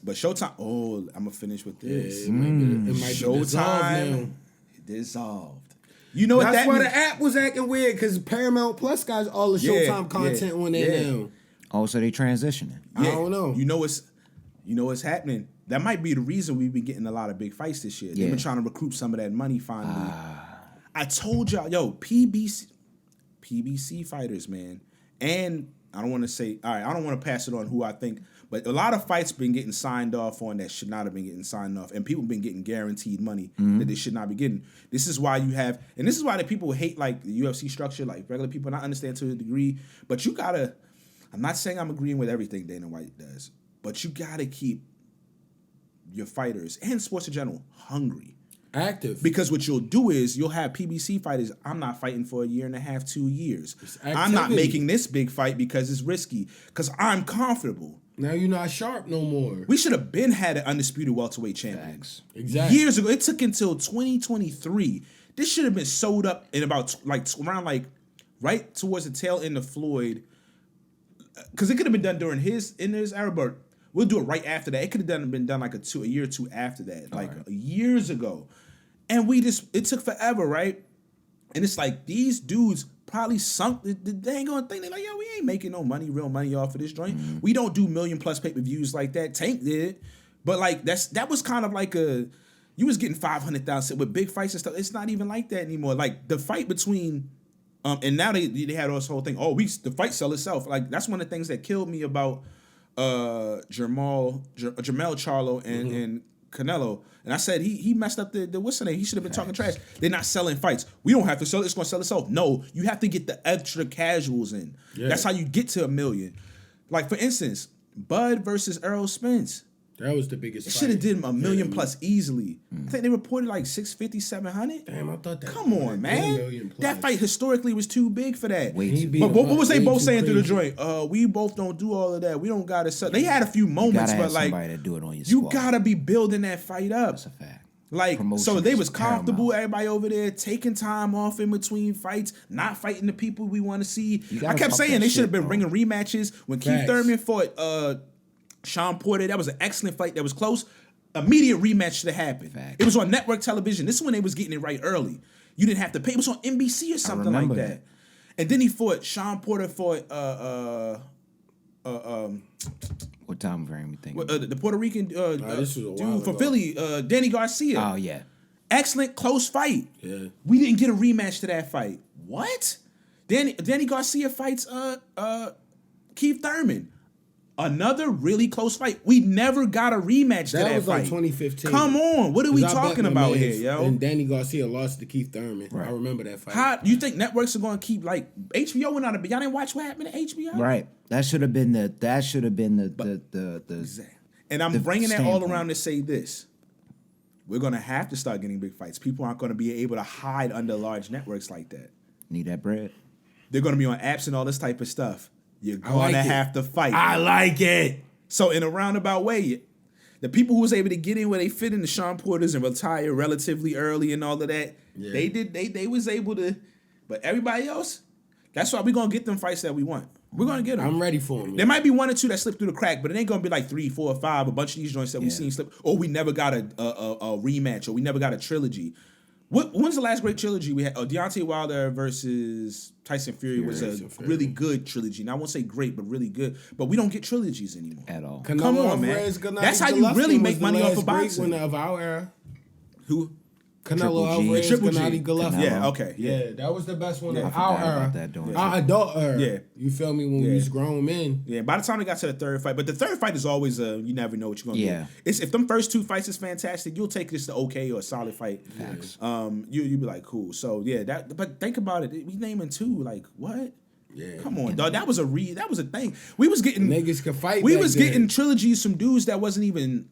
But Showtime. Oh, I'm gonna finish with this. Yeah, it might be Showtime dissolved. You know what That's that why means? the app was acting weird because Paramount Plus got all the Showtime content on there now. Oh, so they transitioning. I don't know. You know what's happening. That might be the reason we've been getting a lot of big fights this year. They've been trying to recruit some of that money finally. I told y'all, PBC fighters, man. And I don't want to say, all right, I don't want to pass it on who I think, but a lot of fights been getting signed off on that should not have been getting signed off, and people been getting guaranteed money that they should not be getting. This is why you have, and this is why the people hate like the UFC structure, like regular people not understand to a degree, but you gotta, I'm not saying I'm agreeing with everything Dana White does, but you gotta keep your fighters and sports in general hungry. Active. Because what you'll do is you'll have PBC fighters, I'm not fighting for a year and a half, 2 years. I'm not making this big fight because it's risky, because I'm comfortable. Now you're not sharp no more. We should have been had an undisputed welterweight champion. Exactly. Years ago. It took until 2023. This should have been sold up in about around right towards the tail end of Floyd. Because it could have been done during his era, but we'll do it right after that. It could have been done like a year or two after that, years ago. And it took forever, right? And it's like these dudes probably sunk. They ain't gonna think, they're like, yo, we ain't making no real money off of this joint. Mm-hmm. We don't do $1 million+ pay-per-views like that. Tank did. But like that was kind of like you was getting 500,000 with big fights and stuff. It's not even like that anymore. Like the fight between and now they had this whole thing. Oh, the fight sell itself. Like that's one of the things that killed me about Jermell Charlo and Canelo. And I said he messed up the what's the name? He should have been talking trash. They're not selling fights. We don't have to sell it. It's going to sell itself. No, you have to get the extra casuals in. Yeah. That's how you get to $1 million. Like for instance, Bud versus Errol Spence. That was the biggest fight. Should have did $1 million+ easily. I think they reported like 650, 700. Damn, I thought that. Come on, man. That fight historically was too big for that. But what was they both saying through the joint? We both don't do all of that. We don't gotta sell. They had a few moments, but like somebody to do it on your you squad. gotta be building that fight up. That's a fact. Like, Promotion so they was paramount. comfortable, everybody over there, taking time off in between fights, not fighting the people we want to see. I kept saying they should have been bringing rematches. When Keith Thurman fought Sean Porter, that was an excellent fight. That was close. Immediate rematch should have happened. It was on network television. This is when they was getting it right early. You didn't have to pay. It was on NBC or something like that. And then Sean Porter fought what time frame you think? the Puerto Rican this was a while dude from ago. Philly, Danny Garcia. Oh yeah. Excellent close fight. Yeah. We didn't get a rematch to that fight. What? Danny Garcia fights Keith Thurman. Another really close fight. We never got a rematch to that fight. That was like 2015. Come on. What are we talking about here, yo? And Danny Garcia lost to Keith Thurman. Right. I remember that fight. How you think networks are going to keep, like, HBO went out of, y'all didn't watch what happened at HBO? Right. That should have been the Exactly. And I'm bringing that all around to say this. We're going to have to start getting big fights. People aren't going to be able to hide under large networks like that. Need that bread. They're going to be on apps and all this type of stuff. You're going to have to fight. I like it. So in a roundabout way, the people who was able to get in where they fit in the Sean Porters and retire relatively early and all of that, they was able to. But everybody else, that's why we're going to get them fights that we want. We're going to get them. I'm ready for them. There might be 1 or 2 that slip through the crack, but it ain't going to be like 3, 4, or 5. A bunch of these joints that we've seen slip. Or we never got a rematch, or we never got a trilogy. When's the last great trilogy we had? Deontay Wilder versus Tyson Fury was a really good trilogy. Now, I won't say great, but really good. But we don't get trilogies anymore. At all. Come on, man. That's how you really make money off of boxing. Winner of our era. Who? Canelo Alvarez, Gennady Golovkin. Yeah, okay. Yeah, that was the best one of our our era. Our adult era. Yeah. You feel me? When we was grown men. Yeah, by the time they got to the third fight, but the third fight is always you never know what you're going to get. It's, if them first 2 fights is fantastic, you'll take this to okay or a solid fight. Facts. You'll be like, cool. So, yeah, but think about it. We naming 2, like, what? Yeah. Come on, dog. That was a thing. We was getting niggas could fight. We was getting trilogies from dudes that wasn't even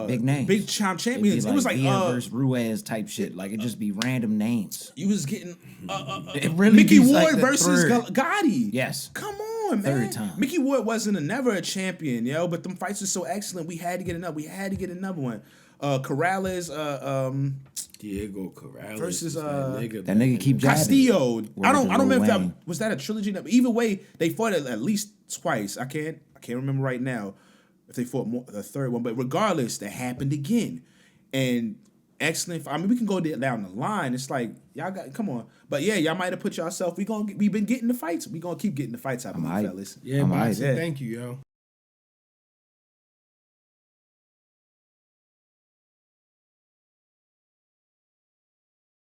big names, big champions. It was like versus Ruiz type shit. Like it just be random names. You was getting Mickey Ward like versus Gotti. Yes. Come on, man. Third time. Mickey Ward wasn't never a champion, yo. But them fights were so excellent. We had to get another. one. Corrales. Diego Corrales versus that nigga keep jabbing. Castillo. I don't remember if that was that a trilogy. Either way, they fought at least twice. I can't remember right now. if they fought the third one. But regardless, that happened again, and excellent. I mean, we can go down the line. It's like y'all got come on, but yeah, y'all might have put yourself. We've been getting the fights. We gonna keep getting the fights happening, fellas. Yeah, I'm boxing. hyped. Thank you, yo.